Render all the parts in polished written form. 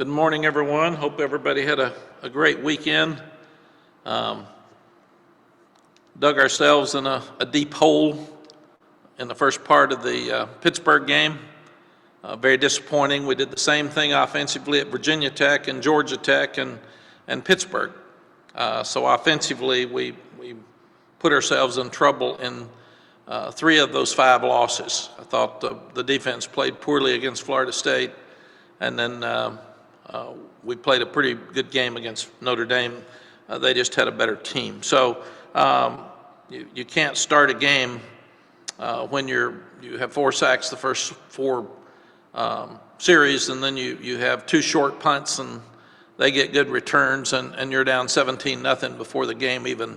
Good morning, everyone. Hope everybody had a great weekend. Dug ourselves in a deep hole in the first part of the Pittsburgh game. Very disappointing. We did the same thing offensively at Virginia Tech and Georgia Tech and Pittsburgh. So offensively, we put ourselves in trouble in 3 of those 5 losses. I thought the defense played poorly against Florida State, and then we played a pretty good game against Notre Dame. They just had a better team. So you can't start a game when you have 4 sacks the first 4 series, and then you have 2 short punts and they get good returns, and you're down 17-0 before the game even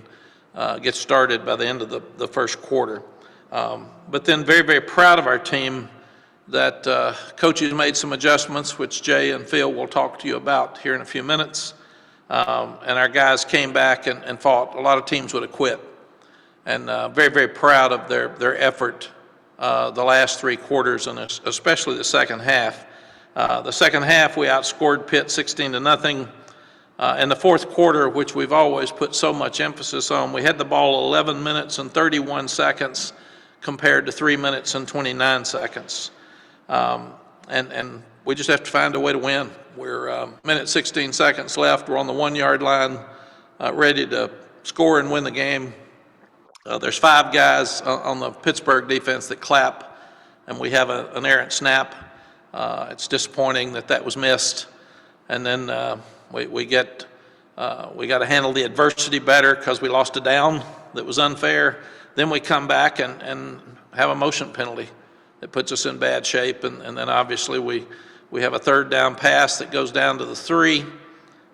gets started by the end of the first quarter. But then very, very proud of our team that coaches made some adjustments, which Jay and Phil will talk to you about here in a few minutes. And our guys came back and fought. A lot of teams would have quit. And very, very proud of their effort the last 3 quarters, and especially the second half. The second half, we outscored Pitt 16-0. In the fourth quarter, which we've always put so much emphasis on, we had the ball 11 minutes and 31 seconds compared to 3 minutes and 29 seconds. And we just have to find a way to win. We're minute 16 seconds left. We're on the 1-yard line, ready to score and win the game. There's 5 guys on the Pittsburgh defense that clap, and we have an errant snap. It's disappointing that was missed. And then we got to handle the adversity better because we lost a down that was unfair. Then we come back and have a motion penalty that puts us in bad shape. And then obviously we have a 3rd down pass that goes down to the 3.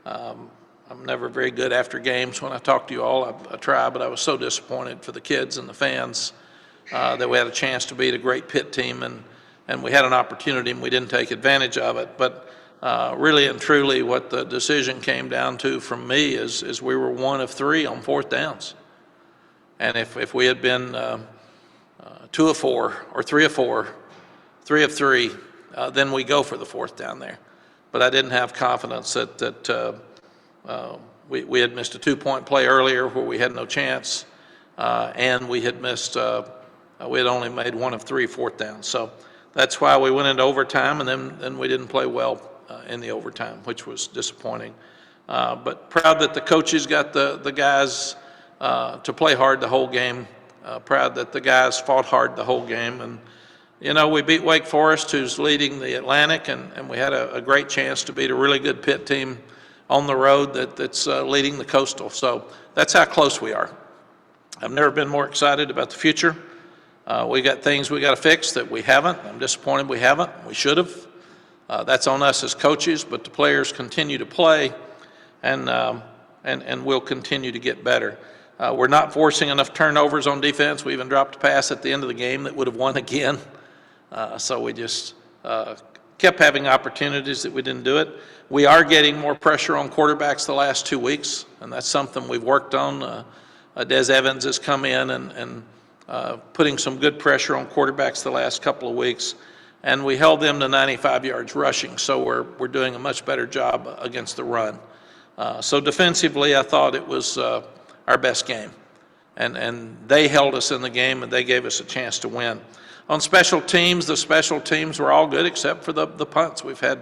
I'm never very good after games. When I talk to you all, I try, but I was so disappointed for the kids and the fans that we had a chance to beat a great Pitt team, and we had an opportunity and we didn't take advantage of it. But really and truly what the decision came down to from me is we were 1 of 3 on 4th downs. And if we had been 2 of 4 or 3 of 4, 3 of 3, then we go for the 4th down there. But I didn't have confidence that we had missed a 2-point play earlier where we had no chance, and we had missed, we had only made 1 of 3 4th downs. So that's why we went into overtime, and then we didn't play well in the overtime, which was disappointing. But proud that the coaches got the guys to play hard the whole game. Proud that the guys fought hard the whole game. And, you know, we beat Wake Forest, who's leading the Atlantic, and we had a great chance to beat a really good Pitt team on the road that's leading the Coastal. So that's how close we are. I've never been more excited about the future. We got things we got to fix that we haven't. I'm disappointed we haven't. We should have. That's on us as coaches, but the players continue to play, and we'll continue to get better. We're not forcing enough turnovers on defense. We even dropped a pass at the end of the game that would have won again. So we just kept having opportunities that we didn't do it. We are getting more pressure on quarterbacks the last 2 weeks, and that's something we've worked on. Des Evans has come in and putting some good pressure on quarterbacks the last couple of weeks, and we held them to 95 yards rushing, so we're doing a much better job against the run. So defensively, I thought it was our best game, and they held us in the game, and they gave us a chance to win. On special teams, the special teams were all good except for the punts. We've had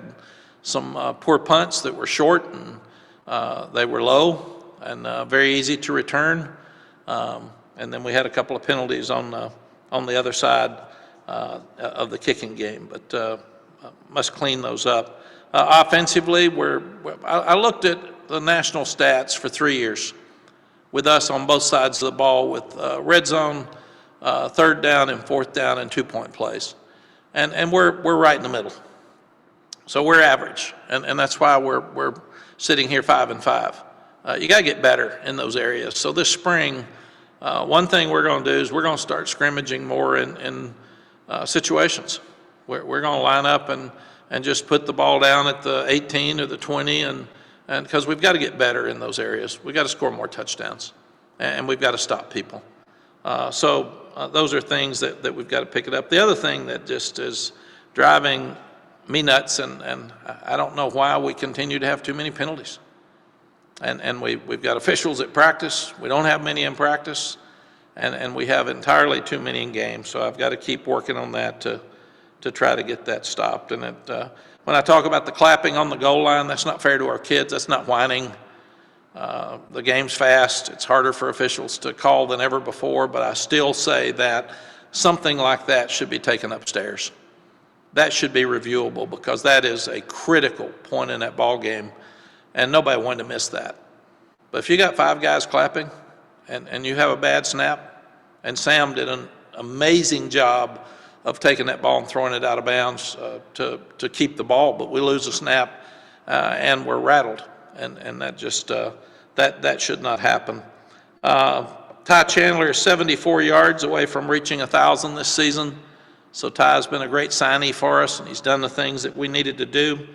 some poor punts that were short, and they were low and very easy to return. And then we had a couple of penalties on the other side of the kicking game, but must clean those up. Offensively, I looked at the national stats for 3 years with us on both sides of the ball with red zone, 3rd down and 4th down and 2-point plays. And we're right in the middle. So we're average, and that's why we're sitting here 5-5. You got to get better in those areas. So this spring, one thing we're going to do is we're going to start scrimmaging more in situations. We're going to line up and just put the ball down at the 18 or the 20, and because we've got to get better in those areas. We've got to score more touchdowns, and we've got to stop people. So those are things that we've got to pick it up. The other thing that just is driving me nuts, and I don't know why we continue to have too many penalties. And we've got officials at practice. We don't have many in practice, and we have entirely too many in games. So I've got to keep working on that to try to get that stopped. And when I talk about the clapping on the goal line, that's not fair to our kids. That's not whining. The game's fast. It's harder for officials to call than ever before, but I still say that something like that should be taken upstairs. That should be reviewable, because that is a critical point in that ball game, and nobody wanted to miss that. But if you got 5 guys clapping and you have a bad snap, and Sam did an amazing job of taking that ball and throwing it out of bounds to keep the ball, but we lose a snap and we're rattled, and that just that should not happen. Ty Chandler is 74 yards away from reaching 1,000 this season. So Ty's been a great signee for us, and he's done the things that we needed to do.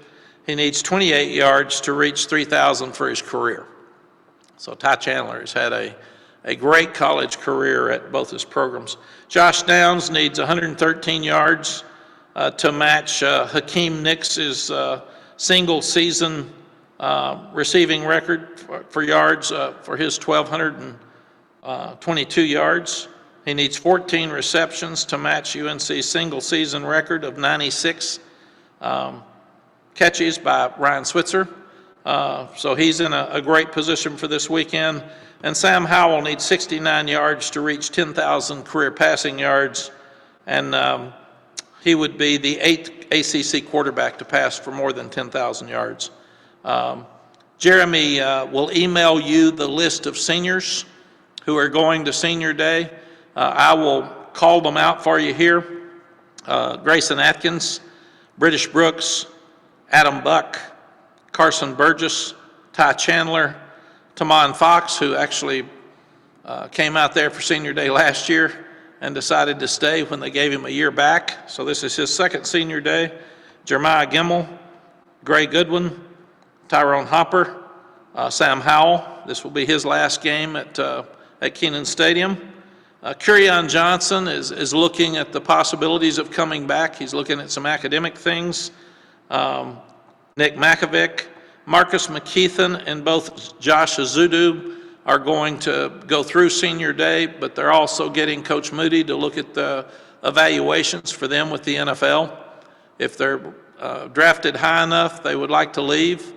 He needs 28 yards to reach 3,000 for his career. So Ty Chandler has had a great college career at both his programs. Josh Downs needs 113 yards to match Hakeem Nicks's single season receiving record for yards for his 1,222 yards. He needs 14 receptions to match UNC's single season record of 96 catches by Ryan Switzer. So he's in a great position for this weekend. And Sam Howell needs 69 yards to reach 10,000 career passing yards. And he would be the 8th ACC quarterback to pass for more than 10,000 yards. Jeremy will email you the list of seniors who are going to senior day. I will call them out for you here. Grayson Atkins, British Brooks, Adam Buck, Carson Burgess, Ty Chandler, Tamon Fox, who actually came out there for senior day last year and decided to stay when they gave him a year back. So this is his second senior day. Jeremiah Gimmel, Gray Goodwin, Tyrone Hopper, Sam Howell. This will be his last game at Kenan Stadium. Kurion Johnson is looking at the possibilities of coming back. He's looking at some academic things. Nick Makovic, Marcus McKeithen, and both Josh Azudu are going to go through senior day, but they're also getting Coach Moody to look at the evaluations for them with the NFL. If they're drafted high enough, they would like to leave.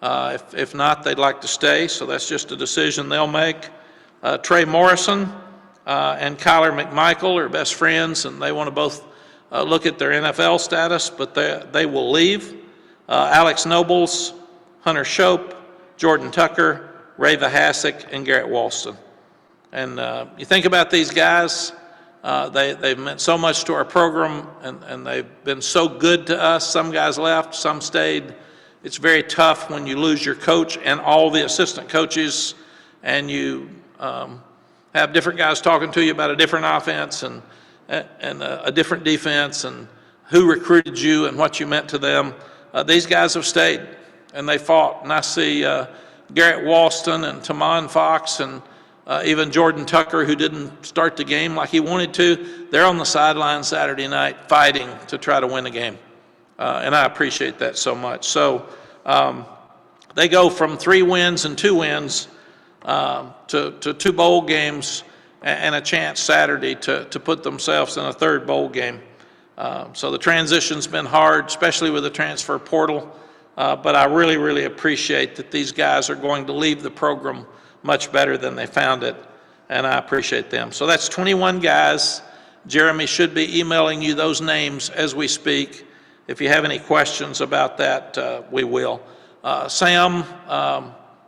If not, they'd like to stay, so that's just a decision they'll make. Trey Morrison and Kyler McMichael are best friends, and they want to both look at their NFL status, but they will leave. Alex Nobles, Hunter Shope, Jordan Tucker, Ray Vahasek, and Garrett Walston. And you think about these guys, they've meant so much to our program, and they've been so good to us. Some guys left, some stayed. It's very tough when you lose your coach and all the assistant coaches, and you have different guys talking to you about a different offense and a different defense and who recruited you and what you meant to them. These guys have stayed, and they fought. And I see Garrett Walston and Tamon Fox and even Jordan Tucker, who didn't start the game like he wanted to. They're on the sideline Saturday night fighting to try to win the game. And I appreciate that so much. So they go from 3 wins and 2 wins to 2 bowl games and a chance Saturday to put themselves in a 3rd bowl game. So the transition's been hard, especially with the transfer portal. But I really, really appreciate that these guys are going to leave the program much better than they found it, and I appreciate them. So that's 21 guys. Jeremy should be emailing you those names as we speak. If you have any questions about that, we will. Sam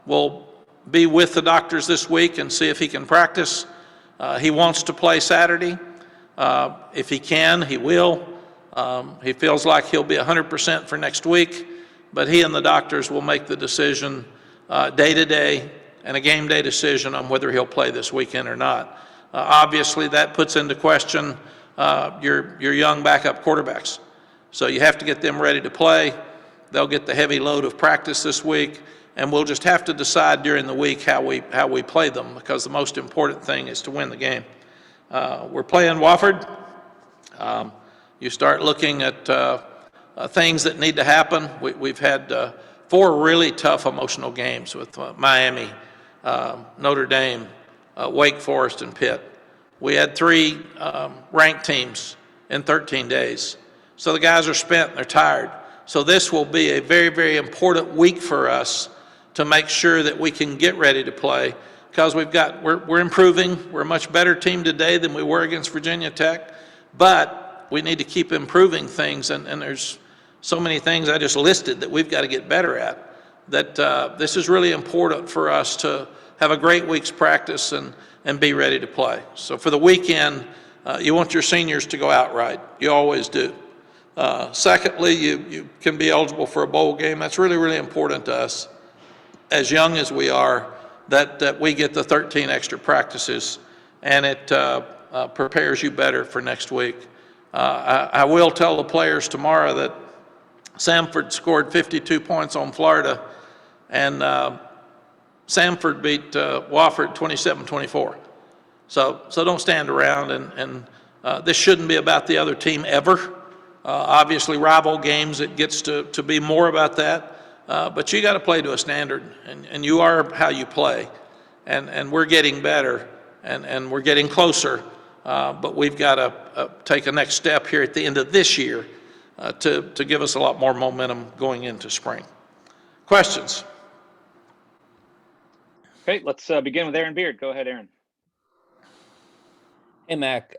will be with the doctors this week and see if he can practice. He wants to play Saturday. If he can, he will. He feels like he'll be 100% for next week, but he and the doctors will make the decision day to day and a game day decision on whether he'll play this weekend or not. Obviously, that puts into question your young backup quarterbacks. So you have to get them ready to play. They'll get the heavy load of practice this week, and we'll just have to decide during the week how we play them, because the most important thing is to win the game. We're playing Wofford. You start looking at things that need to happen. We've had 4 really tough emotional games with Miami, Notre Dame, Wake Forest, and Pitt. We had 3 ranked teams in 13 days. So the guys are spent and they're tired. So this will be a very, very important week for us to make sure that we can get ready to play, because we're improving. We're a much better team today than we were against Virginia Tech, but we need to keep improving things, and there's so many things I just listed that we've got to get better at, that this is really important for us to have a great week's practice and be ready to play. So for the weekend, you want your seniors to go out right. You always do. Secondly, you can be eligible for a bowl game. That's really, really important to us, as young as we are, that we get the 13 extra practices, and it prepares you better for next week. I will tell the players tomorrow that Samford scored 52 points on Florida, and Samford beat Wofford 27-24. So don't stand around, and this shouldn't be about the other team ever. Obviously, rival games, it gets to be more about that. But you got to play to a standard, and you are how you play. And we're getting better, and we're getting closer. But we've got to take a next step here at the end of this year to give us a lot more momentum going into spring. Questions? Okay, let's begin with Aaron Beard. Go ahead, Aaron. Hey, Mac,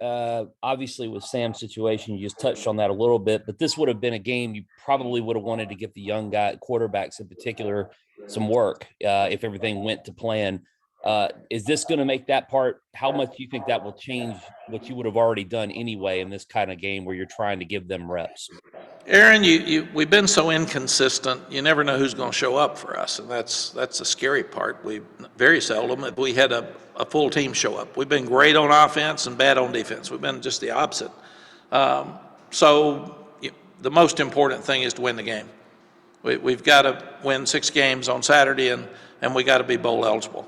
obviously with Sam's situation, you just touched on that a little bit, but this would have been a game you probably would have wanted to get the young guy, quarterbacks in particular, some work if everything went to plan. Is this going to make that part, how much do you think that will change what you would have already done anyway in this kind of game where you're trying to give them reps? Aaron, we've been so inconsistent. You never know who's going to show up for us, and that's the scary part. We very seldom have we had a full team show up. We've been great on offense and bad on defense. We've been just the opposite. So the most important thing is to win the game. We've got to win 6 games on Saturday, and we got to be bowl eligible.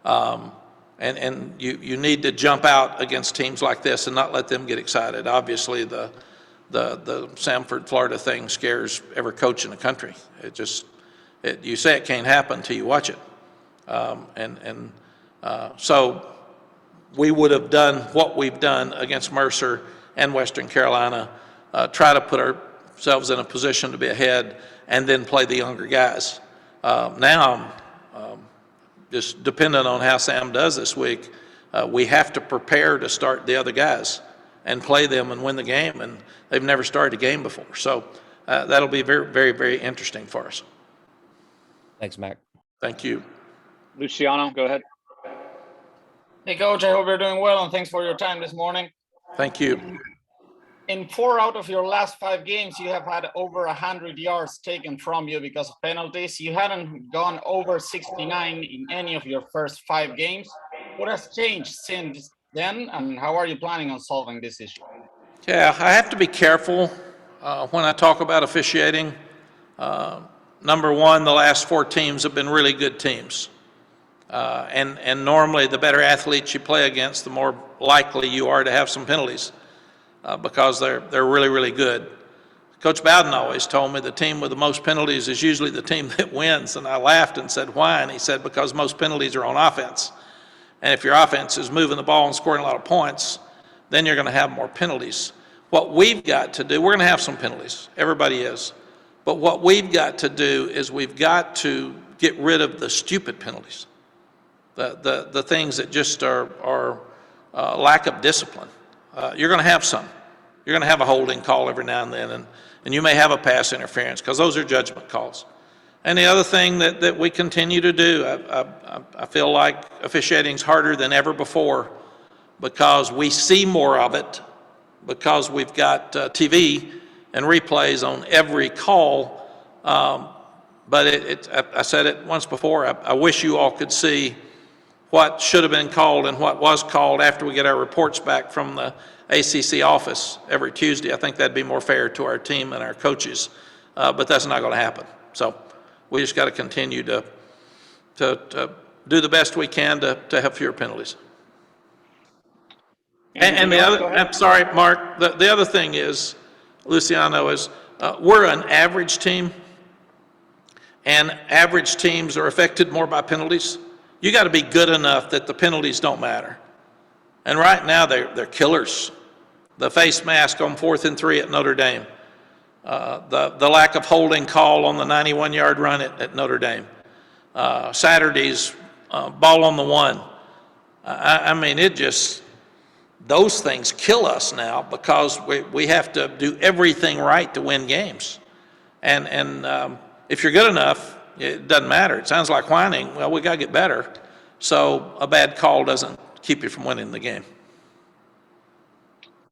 And you need to jump out against teams like this and not let them get excited. Obviously, the Samford, Florida thing scares every coach in the country. You say it can't happen until you watch it. So we would have done what we've done against Mercer and Western Carolina, try to put ourselves in a position to be ahead and then play the younger guys. Now, just depending on how Sam does this week, we have to prepare to start the other guys and play them and win the game, and they've never started a game before. So that'll be very, very, very interesting for us. Thanks, Mac. Thank you. Luciano, go ahead. Hey, Coach, I hope you're doing well, and thanks for your time this morning. Thank you. In 4 out of your last 5 games, you have had over 100 yards taken from you because of penalties. You hadn't gone over 69 in any of your first 5 games. What has changed since then, and how are you planning on solving this issue? Yeah, I have to be careful when I talk about officiating. Number one, the last 4 teams have been really good teams. And normally the better athletes you play against, the more likely you are to have some penalties because they're really, really good. Coach Bowden always told me the team with the most penalties is usually the team that wins. And I laughed and said, why? And he said, because most penalties are on offense. And if your offense is moving the ball and scoring a lot of points, then you're going to have more penalties. What we've got to do, we're going to have some penalties. Everybody is. But what we've got to do is we've got to get rid of the stupid penalties, the things that just are lack of discipline. You're going to have some. You're going to have a holding call every now and then, and you may have a pass interference because those are judgment calls. And the other thing that we continue to do, I feel like officiating is harder than ever before because we see more of it, because we've got TV and replays on every call. But I said it once before, I wish you all could see what should have been called and what was called after we get our reports back from the ACC office every Tuesday. I think that'd be more fair to our team and our coaches, but that's not going to happen. So we just got to continue to do the best we can to have fewer penalties. And the other, I'm sorry, Mark, the other thing is, Luciano, is we're an average team, and average teams are affected more by penalties. You got to be good enough that the penalties don't matter. And right now, they're killers. The face mask on 4th and 3 at Notre Dame. The lack of holding call on the 91-yard run at Notre Dame. Saturday's ball on the 1. I mean, those things kill us now because we have to do everything right to win games. And if you're good enough, it doesn't matter. It sounds like whining. Well, we got to get better. So a bad call doesn't keep you from winning the game.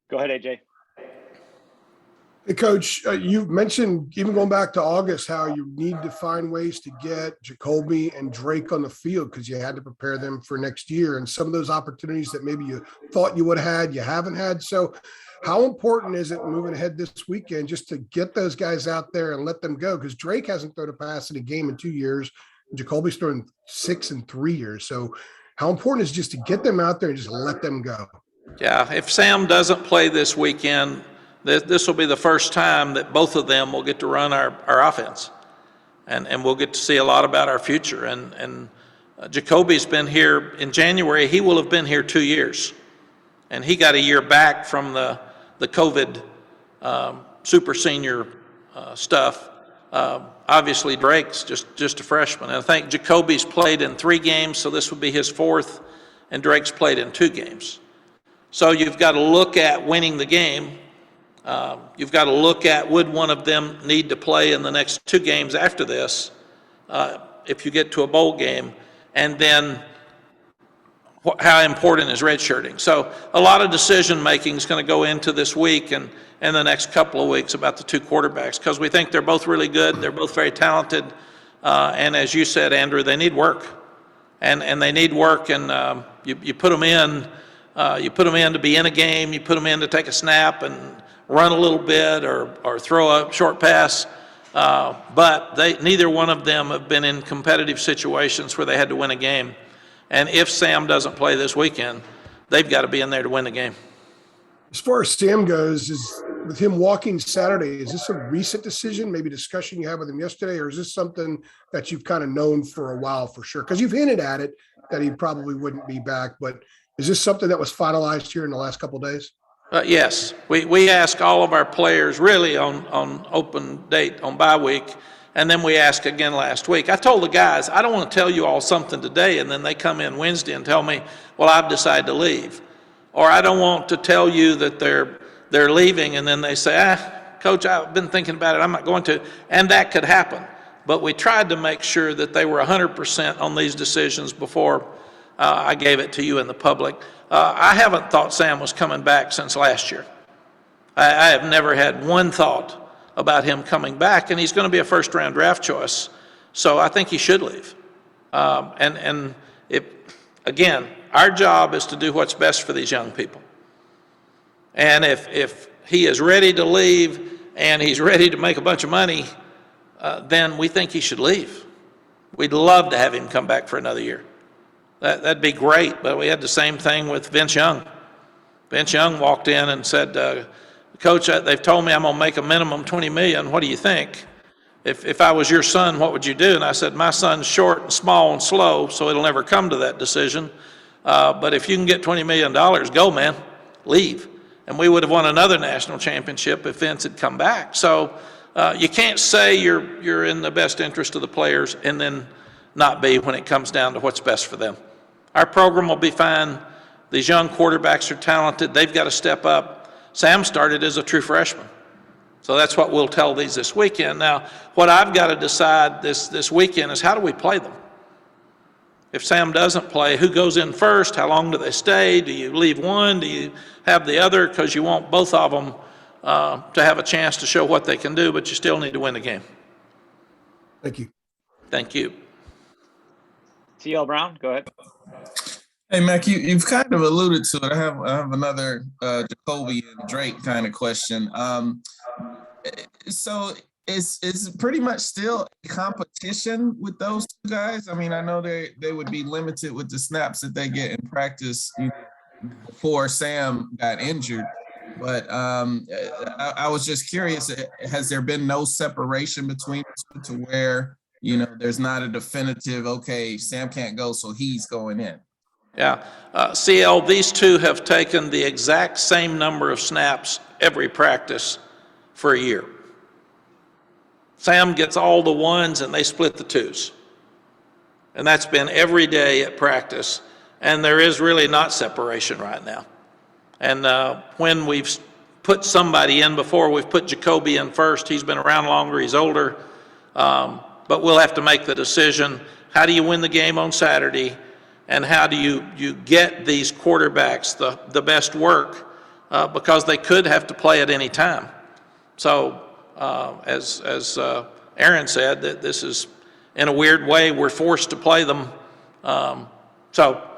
Go ahead, AJ. Hey, Coach, you mentioned even going back to August how you need to find ways to get Jacoby and Drake on the field because you had to prepare them for next year. And some of those opportunities that maybe you thought you would have had, you haven't had. So how important is it moving ahead this weekend just to get those guys out there and let them go? Because Drake hasn't thrown a pass in a game in 2 years. Jacoby's thrown 6 in 3 years. So how important is it just to get them out there and just let them go? Yeah, if Sam doesn't play this weekend, this will be the first time that both of them will get to run our offense. And we'll get to see a lot about our future. And Jacoby's been here in January. He will have been here 2 years. And he got a year back from the COVID super senior stuff. Obviously, Drake's just a freshman. And I think Jacoby's played in 3 games, so this would be his 4th, and Drake's played in 2 games. So you've got to look at winning the game. You've got to look at would one of them need to play in the next 2 games after this if you get to a bowl game, and then how important is redshirting. So a lot of decision making is going to go into this week and the next couple of weeks about the 2 quarterbacks because we think they're both really good. They're both very talented. And as you said, Andrew, they need work. And they need work, and you put them in. You put them in to be in a game. You put them in to take a snap and run a little bit or throw a short pass. But neither one of them have been in competitive situations where they had to win a game. And if Sam doesn't play this weekend, they've got to be in there to win the game. As far as Sam goes, is with him walking Saturday, is this a recent decision, maybe discussion you had with him yesterday, or is this something that you've kind of known for a while for sure? Because you've hinted at it that he probably wouldn't be back, but is this something that was finalized here in the last couple of days? Yes. We ask all of our players really on open date, on bye week, and then we ask again last week. I told the guys, I don't want to tell you all something today, and then they come in Wednesday and tell me, well, I've decided to leave. Or I don't want to tell you that they're leaving, and then they say, Coach, I've been thinking about it, I'm not going to. And that could happen. But we tried to make sure that they were 100% on these decisions before I gave it to you in the public. I haven't thought Sam was coming back since last year. I have never had one thought about him coming back, and he's going to be a first-round draft choice. So I think he should leave. Again, our job is to do what's best for these young people. And if he is ready to leave and he's ready to make a bunch of money, then we think he should leave. We'd love to have him come back for another year. That'd be great, but we had the same thing with Vince Young. Vince Young walked in and said, Coach, they've told me I'm going to make a minimum $20 million. What do you think? If I was your son, what would you do? And I said, my son's short and small and slow, so it'll never come to that decision. But if you can get $20 million, go, man, leave. And we would have won another national championship if Vince had come back. So you can't say you're in the best interest of the players and then not be when it comes down to what's best for them. Our program will be fine. These young quarterbacks are talented. They've got to step up. Sam started as a true freshman. So that's what we'll tell these this weekend. Now, what I've got to decide this weekend is how do we play them? If Sam doesn't play, who goes in first? How long do they stay? Do you leave one? Do you have the other? Because you want both of them to have a chance to show what they can do, but you still need to win the game. Thank you. Thank you. TL Brown, go ahead. Hey, Mack, you've kind of alluded to it. I have another Jacoby and Drake kind of question. So is pretty much still a competition with those 2 guys? I mean, I know they would be limited with the snaps that they get in practice before Sam got injured. But I was just curious, has there been no separation between the two to where, there's not a definitive, okay, Sam can't go, so he's going in? Yeah. CL, these two have taken the exact same number of snaps every practice for a year. Sam gets all the ones and they split the twos. And that's been every day at practice. And there is really not separation right now. And when we've put somebody in before, we've put Jacoby in first. He's been around longer, he's older. But we'll have to make the decision, how do you win the game on Saturday? And how do you get these quarterbacks the best work? Because they could have to play at any time. So as Aaron said, that this is, in a weird way, we're forced to play them. So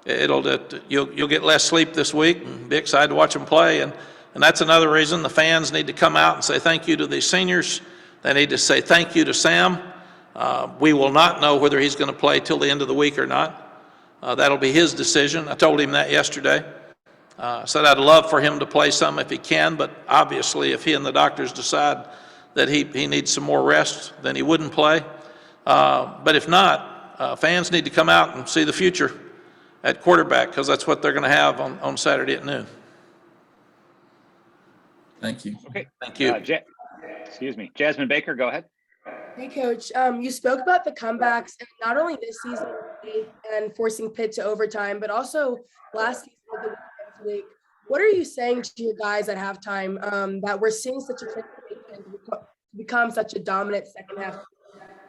you'll get less sleep this week and be excited to watch them play. And that's another reason the fans need to come out and say thank you to these seniors. They need to say thank you to Sam. We will not know whether he's going to play till the end of the week or not. That'll be his decision. I told him that yesterday. Said I'd love for him to play some if he can, but obviously if he and the doctors decide that he needs some more rest, then he wouldn't play. But if not, fans need to come out and see the future at quarterback, because that's what they're going to have on Saturday at noon. Thank you. Okay. Thank you. Excuse me. Jasmine Baker, go ahead. Hey, Coach. You spoke about the comebacks, and not only this season and forcing Pitt to overtime, but also last season with the Women's League. What are you saying to your guys at halftime that we're seeing such a transformation to become such a dominant second half?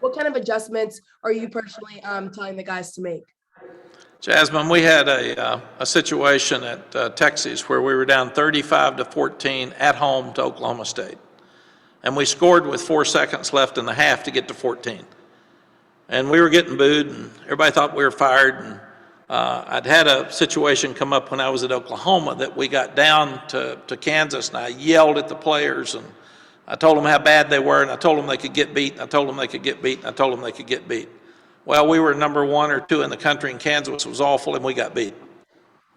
What kind of adjustments are you personally telling the guys to make? Jasmine, we had a situation at Texas where we were down 35-14 at home to Oklahoma State. And we scored with 4 seconds left in the half to get to 14. And we were getting booed, and everybody thought we were fired. And I'd had a situation come up when I was at Oklahoma that we got down to Kansas, and I yelled at the players, and I told them how bad they were, and I told them they could get beat, and I told them they could get beat, and I told them they could get beat. Well, we were number 1 or 2 in the country, and Kansas was awful, and we got beat.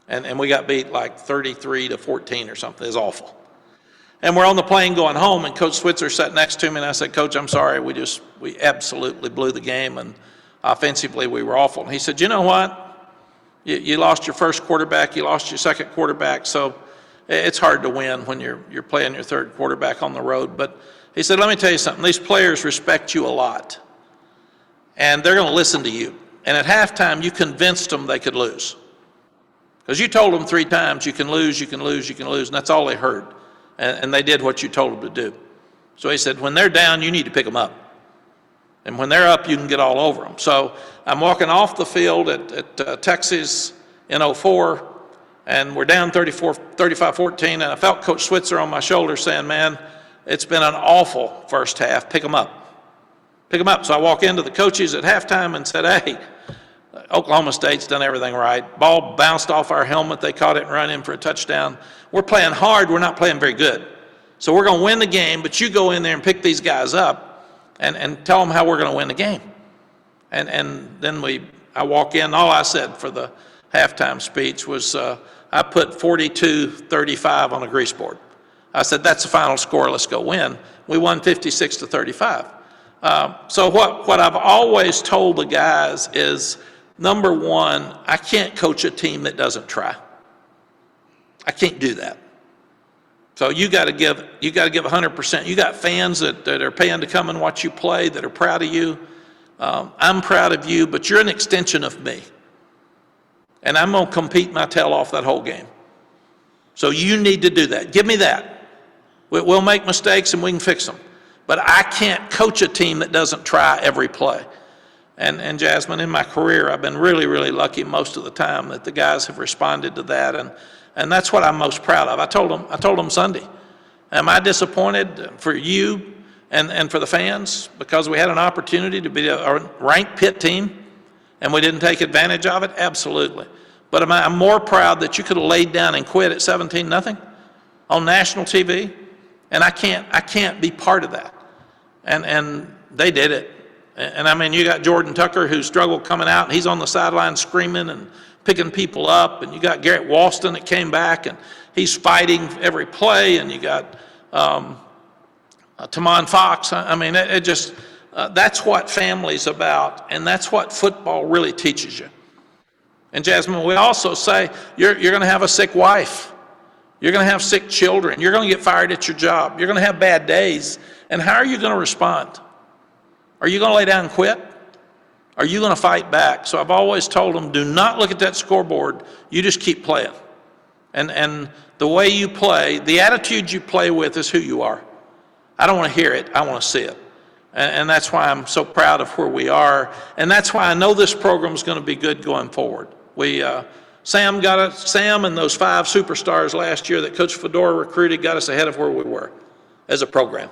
And we got beat like 33-14 or something. It was awful. And we're on the plane going home, and Coach Switzer sat next to me, and I said, Coach, I'm sorry, we absolutely blew the game, and offensively we were awful. And he said, you know what? You lost your first quarterback, you lost your second quarterback, so it's hard to win when you're playing your third quarterback on the road. But he said, let me tell you something, these players respect you a lot, and they're going to listen to you. And at halftime, you convinced them they could lose. Because you told them 3 times, you can lose, you can lose, you can lose, and that's all they heard. And they did what you told them to do. So he said, when they're down, you need to pick them up. And when they're up, you can get all over them. So I'm walking off the field at Texas in 04, and we're down 35-14, and I felt Coach Switzer on my shoulder saying, man, it's been an awful first half. Pick them up. Pick them up. So I walk into the coaches at halftime and said, hey, Oklahoma State's done everything right. Ball bounced off our helmet. They caught it and run in for a touchdown. We're playing hard. We're not playing very good. So we're going to win the game, but you go in there and pick these guys up and tell them how we're going to win the game. And then I walk in. All I said for the halftime speech was I put 42-35 on a grease board. I said, that's the final score. Let's go win. We won 56-35. So what I've always told the guys is, number 1, I can't coach a team that doesn't try. I can't do that. So you got to give 100%. You got fans that are paying to come and watch you play that are proud of you. I'm proud of you, but you're an extension of me. And I'm going to compete my tail off that whole game. So you need to do that. Give me that. We'll make mistakes and we can fix them. But I can't coach a team that doesn't try every play. And Jasmine, in my career, I've been really, really lucky most of the time that the guys have responded to that. And that's what I'm most proud of. I told them Sunday, am I disappointed for you and for the fans because we had an opportunity to be a ranked Pitt team and we didn't take advantage of it? Absolutely. But I'm more proud that you could have laid down and quit at 17-0 on national TV, and I can't be part of that. And they did it. And I mean, you got Jordan Tucker who struggled coming out, and he's on the sideline screaming and picking people up, and you got Garrett Walston that came back, and he's fighting every play, and you got Tamon Fox. I mean, it just, that's what family's about, and that's what football really teaches you. And Jasmine, we also say you're going to have a sick wife. You're going to have sick children. You're going to get fired at your job. You're going to have bad days. And how are you going to respond? Are you going to lay down and quit? Are you going to fight back? So I've always told them, do not look at that scoreboard. You just keep playing. And the way you play, the attitude you play with is who you are. I don't want to hear it. I want to see it. And that's why I'm so proud of where we are. And that's why I know this program is going to be good going forward. Sam and those 5 superstars last year that Coach Fedora recruited got us ahead of where we were as a program.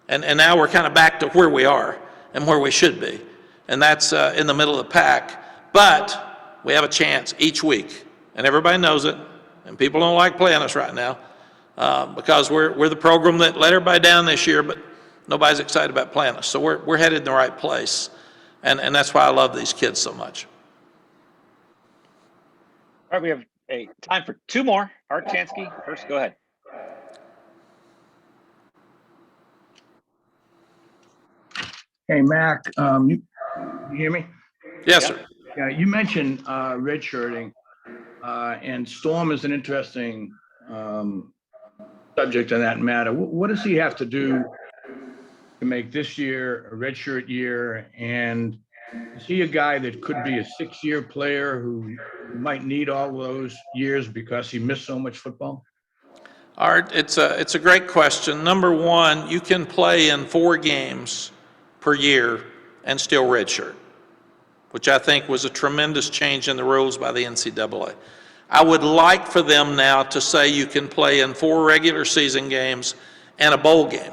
And now we're kind of back to where we are and where we should be. And that's in the middle of the pack. But we have a chance each week. And everybody knows it. And people don't like playing us right now because we're the program that let everybody down this year, but nobody's excited about playing us. So we're headed in the right place. And that's why I love these kids so much. All right, we have time for 2 more. Art Chansky, first, go ahead. Hey, Mack, you hear me? Yes, sir. Yeah, you mentioned redshirting, and Storm is an interesting subject on that matter. What does he have to do to make this year a redshirt year? And is he a guy that could be a 6-year player who might need all those years because he missed so much football? Art, it's a great question. Number one, you can play in 4 games per year and still redshirt, which I think was a tremendous change in the rules by the NCAA. I would like for them now to say you can play in 4 regular season games and a bowl game,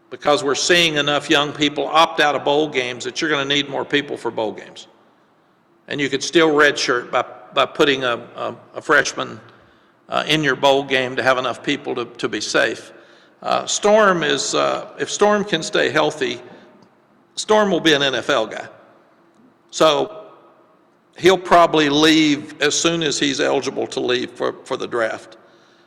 because we're seeing enough young people opt out of bowl games that you're going to need more people for bowl games. And you could still redshirt by putting a freshman in your bowl game to have enough people to be safe. Storm is, if Storm can stay healthy, Storm will be an NFL guy. So he'll probably leave as soon as he's eligible to leave for the draft.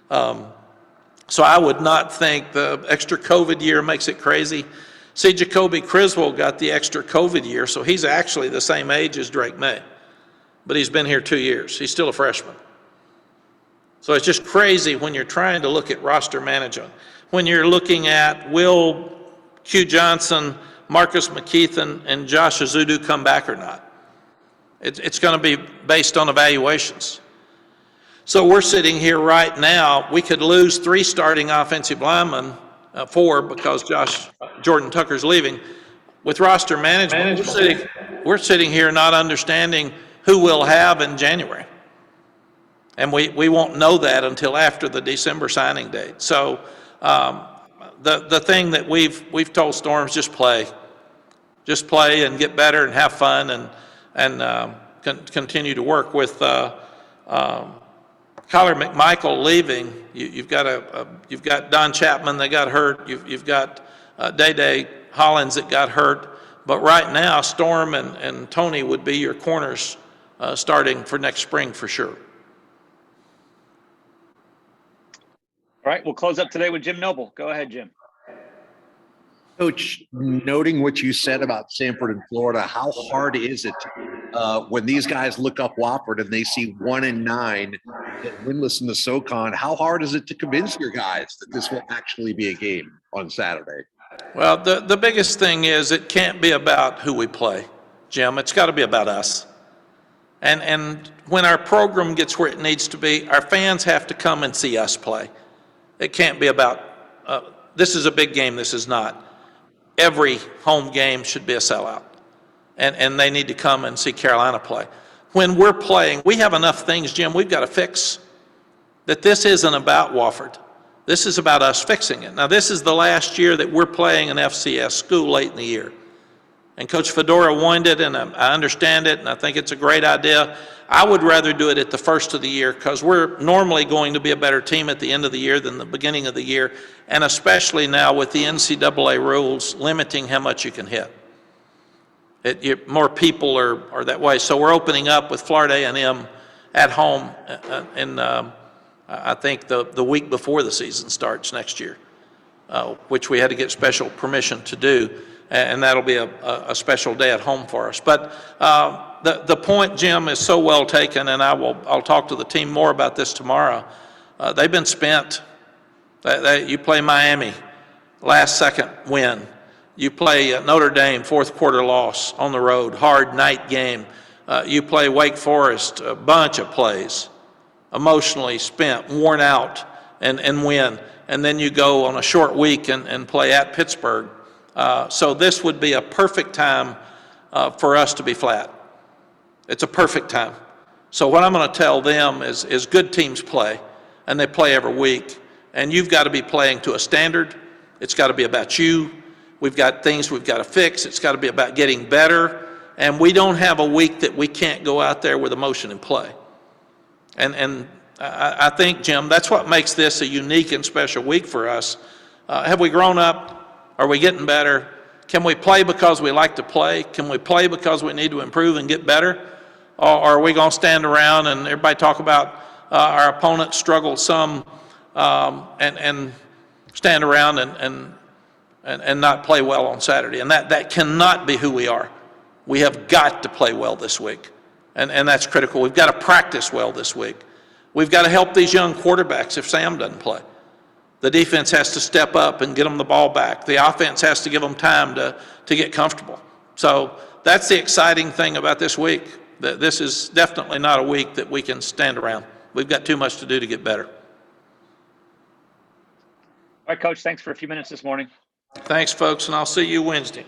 So I would not think the extra COVID year makes it crazy. See, Jacoby Criswell got the extra COVID year, so he's actually the same age as Drake May. But he's been here 2 years. He's still a freshman. So it's just crazy when you're trying to look at roster management. When you're looking at will Q Johnson, Marcus McKeith, and Josh Azudu come back or not. It's going to be based on evaluations. So we're sitting here right now. We could lose 3 starting offensive linemen, 4 because Jordan Tucker's leaving. With roster management, we're sitting here not understanding who we'll have in January. And we won't know that until after the December signing date. So the thing that we've told Storms, just play and get better and have fun and continue to work. With Kyler McMichael leaving, you've got Don Chapman that got hurt. You've got Day Hollins that got hurt. But right now, Storm and Tony would be your corners starting for next spring for sure. All right, we'll close up today with Jim Noble. Go ahead, Jim. Coach, noting what you said about Sanford in Florida, how hard is it when these guys look up Wofford and they see 1-9 winless in the SoCon? How hard is it to convince your guys that this will actually be a game on Saturday? Well, the biggest thing is it can't be about who we play, Jim. It's got to be about us. And when our program gets where it needs to be, our fans have to come and see us play. It can't be about, this is a big game, this is not. Every home game should be a sellout. And they need to come and see Carolina play. When we're playing, we have enough things, Jim, we've got to fix, that this isn't about Wofford. This is about us fixing it. Now, this is the last year that we're playing an FCS school late in the year. And Coach Fedora wanted it, and I understand it, and I think it's a great idea. I would rather do it at the first of the year because we're normally going to be a better team at the end of the year than the beginning of the year, and especially now with the NCAA rules limiting how much you can hit. more people are that way. So we're opening up with Florida A&M at home, and I think the week before the season starts next year, which we had to get special permission to do, and that'll be a special day at home for us. But the point, Jim, is so well taken, and I'll talk to the team more about this tomorrow. They've been spent. You play Miami, last second win. You play Notre Dame, fourth quarter loss on the road, hard night game. You play Wake Forest, a bunch of plays, emotionally spent, worn out, and win. And then you go on a short week and play at Pittsburgh. So this would be a perfect time for us to be flat. It's a perfect time. So what I'm going to tell them is good teams play, and they play every week. And you've got to be playing to a standard. It's got to be about you. We've got things we've got to fix. It's got to be about getting better. And we don't have a week that we can't go out there with emotion and play. And I think, Jim, that's what makes this a unique and special week for us. Have we grown up? Are we getting better? Can we play because we like to play? Can we play because we need to improve and get better? Or are we going to stand around and everybody talk about our opponents struggle some and stand around and not play well on Saturday? And that cannot be who we are. We have got to play well this week, and that's critical. We've got to practice well this week. We've got to help these young quarterbacks if Sam doesn't play. The defense has to step up and get them the ball back. The offense has to give them time to get comfortable. So that's the exciting thing about this week. This is definitely not a week that we can stand around. We've got too much to do to get better. All right, Coach, thanks for a few minutes this morning. Thanks, folks, and I'll see you Wednesday.